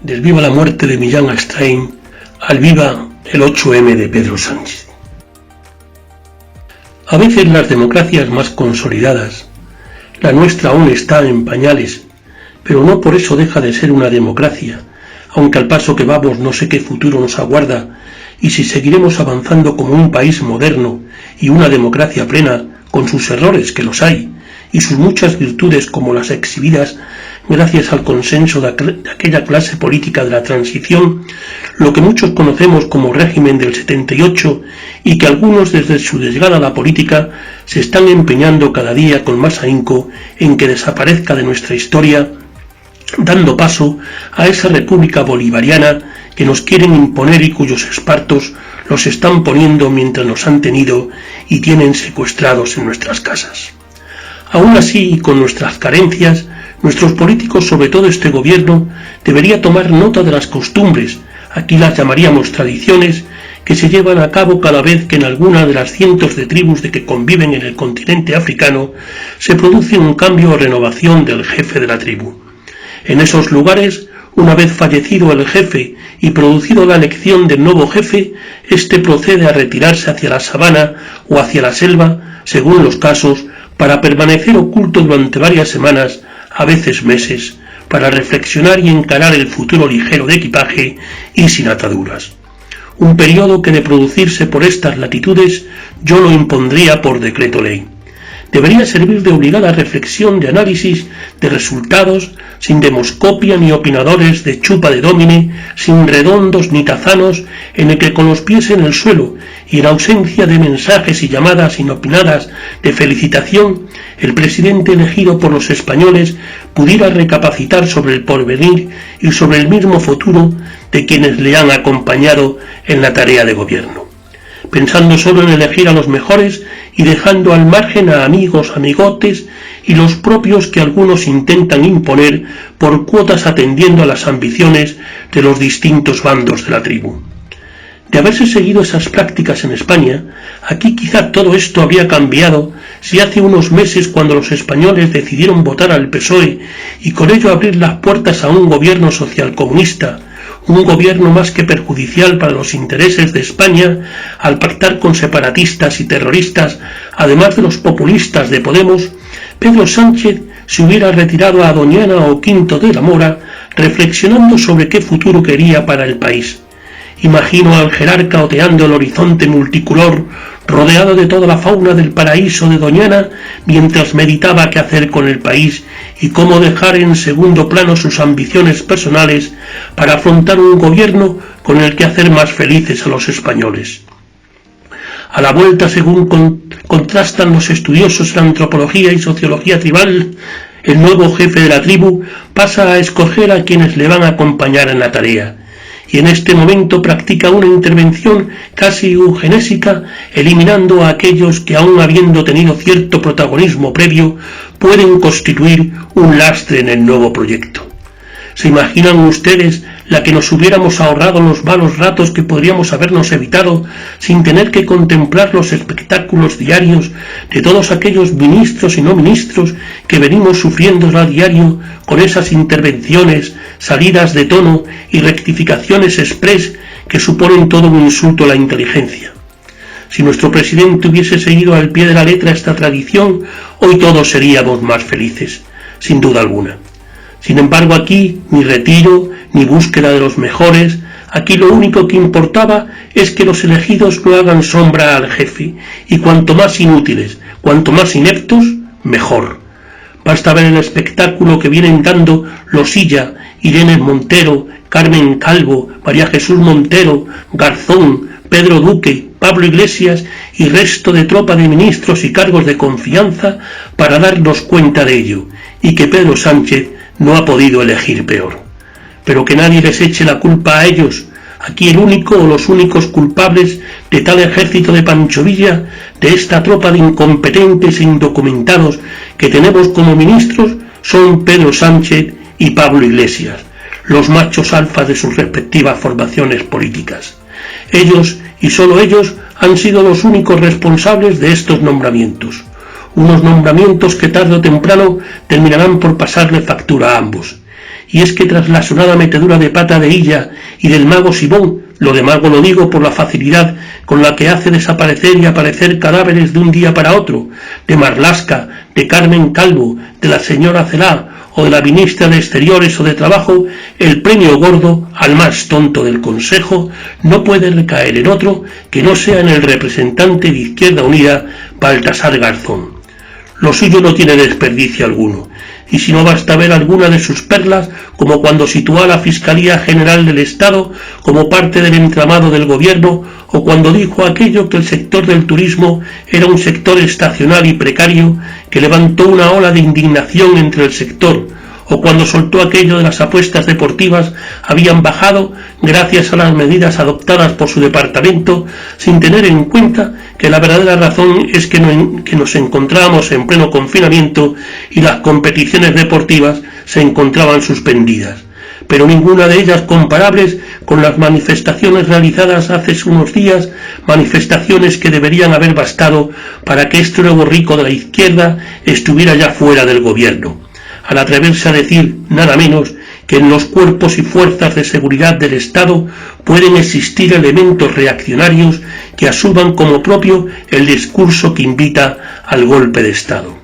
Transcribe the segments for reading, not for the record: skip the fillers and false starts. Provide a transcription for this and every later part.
Del viva la muerte de Millán Astráin al viva el 8M de Pedro Sánchez. A veces las democracias más consolidadas, la nuestra aún está en pañales, pero no por eso deja de ser una democracia, aunque al paso que vamos no sé qué futuro nos aguarda y si seguiremos avanzando como un país moderno y una democracia plena, con sus errores que los hay, y sus muchas virtudes como las exhibidas gracias al consenso de aquella clase política de la transición, lo que muchos conocemos como régimen del 78 y que algunos desde su llegada a la política se están empeñando cada día con más ahínco en que desaparezca de nuestra historia, dando paso a esa república bolivariana que nos quieren imponer y cuyos espartos los están poniendo mientras nos han tenido y tienen secuestrados en nuestras casas. Aún así, y con nuestras carencias, nuestros políticos, sobre todo este gobierno, debería tomar nota de las costumbres, aquí las llamaríamos tradiciones, que se llevan a cabo cada vez que en alguna de las cientos de tribus de que conviven en el continente africano se produce un cambio o renovación del jefe de la tribu. En esos lugares, una vez fallecido el jefe y producido la elección del nuevo jefe, éste procede a retirarse hacia la sabana o hacia la selva, según los casos, para permanecer oculto durante varias semanas, a veces meses, para reflexionar y encarar el futuro ligero de equipaje y sin ataduras. Un periodo que de producirse por estas latitudes yo lo impondría por decreto ley. Debería servir de obligada reflexión de análisis de resultados, sin demoscopia ni opinadores de chupa de domine, sin redondos ni tazanos, en el que con los pies en el suelo y en ausencia de mensajes y llamadas inopinadas de felicitación, el presidente elegido por los españoles pudiera recapacitar sobre el porvenir y sobre el mismo futuro de quienes le han acompañado en la tarea de gobierno, pensando solo en elegir a los mejores y dejando al margen a amigos, amigotes y los propios que algunos intentan imponer por cuotas atendiendo a las ambiciones de los distintos bandos de la tribu. De haberse seguido esas prácticas en España, aquí quizá todo esto habría cambiado si hace unos meses, cuando los españoles decidieron votar al PSOE y con ello abrir las puertas a un gobierno socialcomunista, un gobierno más que perjudicial para los intereses de España, al pactar con separatistas y terroristas, además de los populistas de Podemos, Pedro Sánchez se hubiera retirado a Doñana o Quinto de la Mora, reflexionando sobre qué futuro quería para el país. Imagino al jerarca oteando el horizonte multicolor, rodeado de toda la fauna del paraíso de Doñana, mientras meditaba qué hacer con el país y cómo dejar en segundo plano sus ambiciones personales para afrontar un gobierno con el que hacer más felices a los españoles. A la vuelta, según contrastan los estudiosos en antropología y sociología tribal, el nuevo jefe de la tribu pasa a escoger a quienes le van a acompañar en la tarea, y en este momento practica una intervención casi eugenésica, eliminando a aquellos que, aun habiendo tenido cierto protagonismo previo, pueden constituir un lastre en el nuevo proyecto. ¿Se imaginan ustedes la que nos hubiéramos ahorrado los malos ratos que podríamos habernos evitado sin tener que contemplar los espectáculos diarios de todos aquellos ministros y no ministros que venimos sufriendo a diario con esas intervenciones, salidas de tono y rectificaciones express que suponen todo un insulto a la inteligencia? Si nuestro presidente hubiese seguido al pie de la letra esta tradición, hoy todos seríamos más felices, sin duda alguna. Sin embargo, aquí ni retiro, ni búsqueda de los mejores, aquí lo único que importaba es que los elegidos no hagan sombra al jefe, y cuanto más inútiles, cuanto más ineptos, mejor. Basta ver el espectáculo que vienen dando Losilla, Irene Montero, Carmen Calvo, María Jesús Montero, Garzón, Pedro Duque, Pablo Iglesias y resto de tropa de ministros y cargos de confianza para darnos cuenta de ello, y que Pedro Sánchez no ha podido elegir peor. Pero que nadie les eche la culpa a ellos. Aquí el único o los únicos culpables de tal ejército de Pancho Villa, de esta tropa de incompetentes e indocumentados que tenemos como ministros, son Pedro Sánchez y Pablo Iglesias, los machos alfa de sus respectivas formaciones políticas. Ellos, y solo ellos, han sido los únicos responsables de estos nombramientos. Unos nombramientos que tarde o temprano terminarán por pasarle factura a ambos. y es que tras la sonada metedura de pata de Illa y del mago Simón, lo de mago lo digo por la facilidad con la que hace desaparecer y aparecer cadáveres de un día para otro, de Marlaska, de Carmen Calvo, de la señora Celá o de la ministra de Exteriores o de Trabajo, el premio gordo al más tonto del Consejo no puede recaer en otro que no sea en el representante de Izquierda Unida, Baltasar Garzón. Lo suyo no tiene desperdicio alguno, y si no basta ver alguna de sus perlas, como cuando situó a la Fiscalía General del Estado como parte del entramado del gobierno, o cuando dijo aquello que el sector del turismo era un sector estacional y precario, que levantó una ola de indignación entre el sector, o cuando soltó aquello de las apuestas deportivas habían bajado gracias a las medidas adoptadas por su departamento, sin tener en cuenta que la verdadera razón es que nos encontrábamos en pleno confinamiento y las competiciones deportivas se encontraban suspendidas, pero ninguna de ellas comparables con las manifestaciones realizadas hace unos días, manifestaciones que deberían haber bastado para que este nuevo rico de la izquierda estuviera ya fuera del gobierno, al atreverse a decir nada menos que en los cuerpos y fuerzas de seguridad del Estado pueden existir elementos reaccionarios que asuman como propio el discurso que invita al golpe de Estado.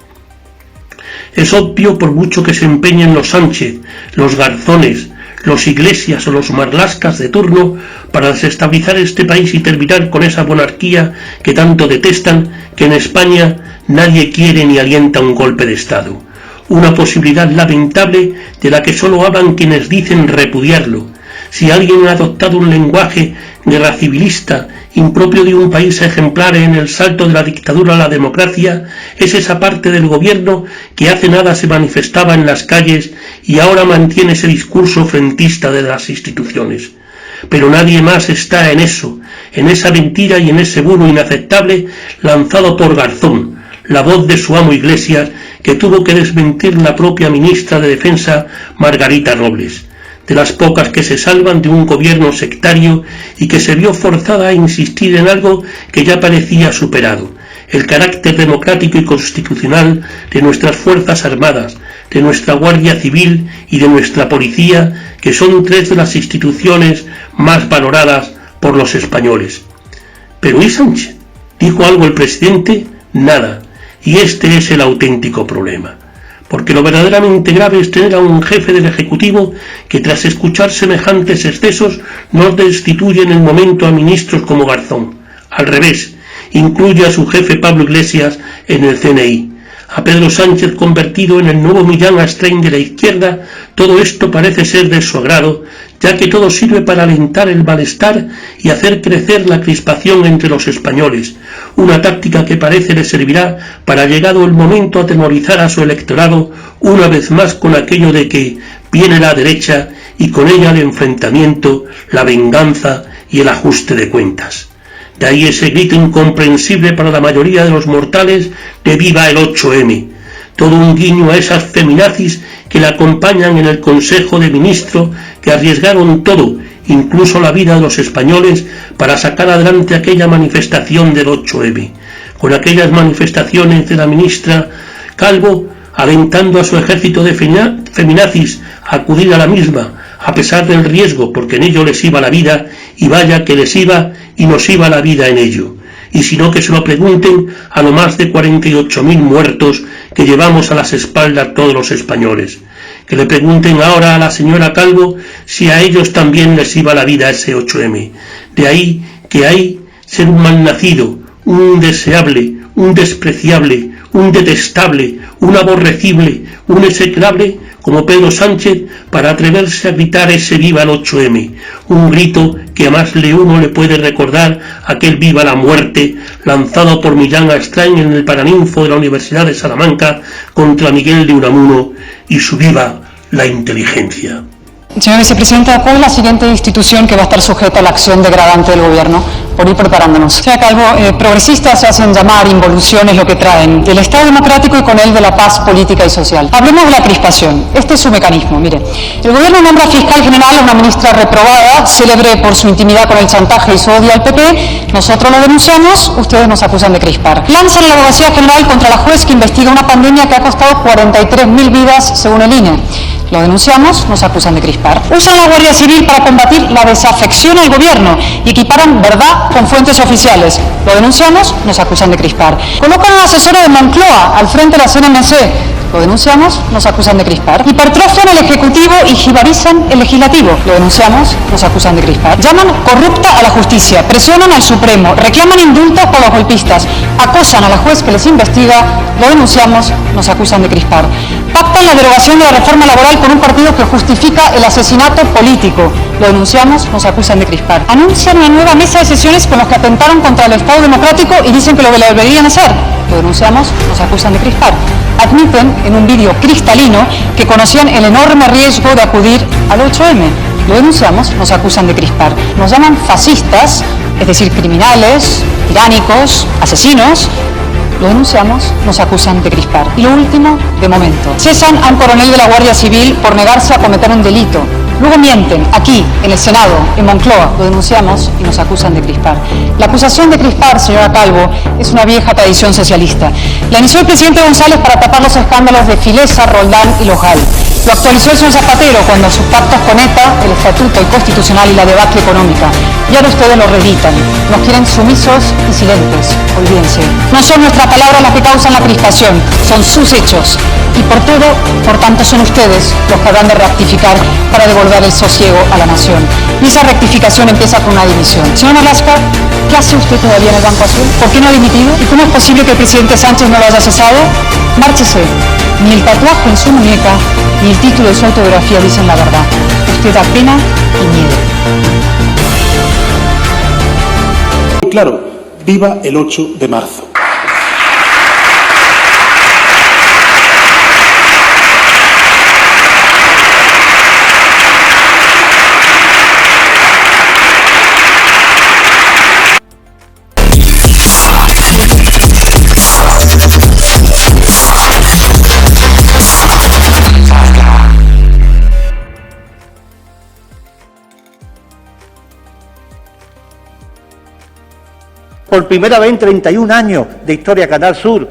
Es obvio, por mucho que se empeñen los Sánchez, los Garzones, los Iglesias o los Marlascas de turno para desestabilizar este país y terminar con esa monarquía que tanto detestan, que en España nadie quiere ni alienta un golpe de Estado. Una posibilidad lamentable de la que solo hablan quienes dicen repudiarlo. Si alguien ha adoptado un lenguaje guerra civilista impropio de un país ejemplar en el salto de la dictadura a la democracia, es esa parte del gobierno que hace nada se manifestaba en las calles y ahora mantiene ese discurso frentista de las instituciones. Pero nadie más está en eso, en esa mentira y en ese bulo inaceptable lanzado por Garzón, la voz de su amo Iglesias, que tuvo que desmentir la propia ministra de Defensa, Margarita Robles, de las pocas que se salvan de un gobierno sectario y que se vio forzada a insistir en algo que ya parecía superado, el carácter democrático y constitucional de nuestras Fuerzas Armadas, de nuestra Guardia Civil y de nuestra Policía, que son tres de las instituciones más valoradas por los españoles. Pero ¿y Sánchez? ¿Dijo algo el presidente? Nada. Y este es el auténtico problema, porque lo verdaderamente grave es tener a un jefe del Ejecutivo que tras escuchar semejantes excesos no destituye en el momento a ministros como Garzón. Al revés, incluye a su jefe Pablo Iglesias en el CNI. A Pedro Sánchez, convertido en el nuevo Millán Astray de la izquierda, todo esto parece ser de su agrado, ya que todo sirve para alentar el malestar y hacer crecer la crispación entre los españoles, una táctica que parece le servirá para, llegado el momento, atemorizar a su electorado una vez más con aquello de que viene la derecha y con ella el enfrentamiento, la venganza y el ajuste de cuentas. De ahí ese grito incomprensible para la mayoría de los mortales de ¡viva el 8M! Todo un guiño a esas feminazis que la acompañan en el Consejo de Ministros, que arriesgaron todo, incluso la vida de los españoles, para sacar adelante aquella manifestación del 8M, con aquellas manifestaciones de la ministra Calvo alentando a su ejército de feminazis a acudir a la misma, a pesar del riesgo, porque en ello les iba la vida, y vaya que les iba y nos iba la vida en ello. Y si no, que se lo pregunten a lo más de 48.000 muertos que llevamos a las espaldas todos los españoles. Que le pregunten ahora a la señora Calvo si a ellos también les iba la vida ese 8M. De ahí que hay ser un malnacido, un indeseable, un despreciable, un detestable, un aborrecible, un execrable como Pedro Sánchez para atreverse a gritar ese viva el 8M, un grito que a más de uno le puede recordar aquel viva la muerte lanzado por Millán Astray en el Paraninfo de la Universidad de Salamanca contra Miguel de Unamuno y su viva la inteligencia. Señora Vicepresidenta, ¿cuál es la siguiente institución que va a estar sujeta a la acción degradante del Gobierno? Por ir preparándonos. Señora Calvo, progresistas se hacen llamar involuciones lo que traen del Estado democrático y con él de la paz política y social. Hablemos de la crispación. Este es su mecanismo. Mire, el Gobierno nombra fiscal general a una ministra reprobada, célebre por su intimidad con el chantaje y su odio al PP. Nosotros lo denunciamos, ustedes nos acusan de crispar. Lanzan la Abogacía General contra la juez que investiga una pandemia que ha costado 43.000 vidas según el INE. Lo denunciamos, nos acusan de crispar. Usan la Guardia Civil para combatir la desafección al gobierno y equiparan verdad con fuentes oficiales. Lo denunciamos, nos acusan de crispar. Colocan a un asesor de Moncloa al frente de la CNMC. Lo denunciamos, nos acusan de crispar. Hipertrofian el Ejecutivo y jibarizan el Legislativo. Lo denunciamos, nos acusan de crispar. Llaman corrupta a la justicia, presionan al Supremo, reclaman indultos por los golpistas, acosan a la juez que les investiga. Lo denunciamos, nos acusan de crispar. Pactan la derogación de la reforma laboral con un partido que justifica el asesinato político. Lo denunciamos, nos acusan de crispar. Anuncian una nueva mesa de sesiones con los que atentaron contra el Estado democrático y dicen que lo deberían hacer. Lo denunciamos, nos acusan de crispar. Admiten en un vídeo cristalino que conocían el enorme riesgo de acudir al 8M. Lo denunciamos, nos acusan de crispar. Nos llaman fascistas, es decir, criminales, tiránicos, asesinos. Lo denunciamos, nos acusan de crispar. Y lo último, de momento. Cesan a un coronel de la Guardia Civil por negarse a cometer un delito. Luego mienten, aquí, en el Senado, en Moncloa. Lo denunciamos y nos acusan de crispar. La acusación de crispar, señora Calvo, es una vieja tradición socialista. La inició el presidente González para tapar los escándalos de Filesa, Roldán y Lojal. Lo actualizó el señor Zapatero cuando sus pactos con ETA, el Estatuto, el Constitucional y la debacle económica. Y ahora ustedes lo reeditan. Nos quieren sumisos y silentes. Olvídense. No son nuestras palabras las que causan la crispación, son sus hechos. Y por todo, por tanto, son ustedes los que habrán de rectificar para devolver el sosiego a la nación. Y esa rectificación empieza con una dimisión. Señor Marlaska, ¿qué hace usted todavía en el Banco Azul? ¿Por qué no ha dimitido? ¿Y cómo es posible que el presidente Sánchez no lo haya cesado? Márchese. Ni el tatuaje en su muñeca, ni el título de su autobiografía dicen la verdad. Usted da pena y miedo. Claro, viva el 8 de marzo. Por primera vez en 31 años de historia Canal Sur,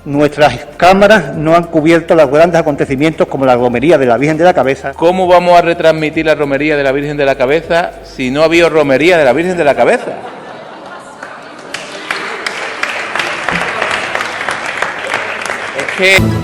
nuestras cámaras no han cubierto los grandes acontecimientos como la romería de la Virgen de la Cabeza. ¿Cómo vamos a retransmitir la romería de la Virgen de la Cabeza si no ha habido romería de la Virgen de la Cabeza? Es que...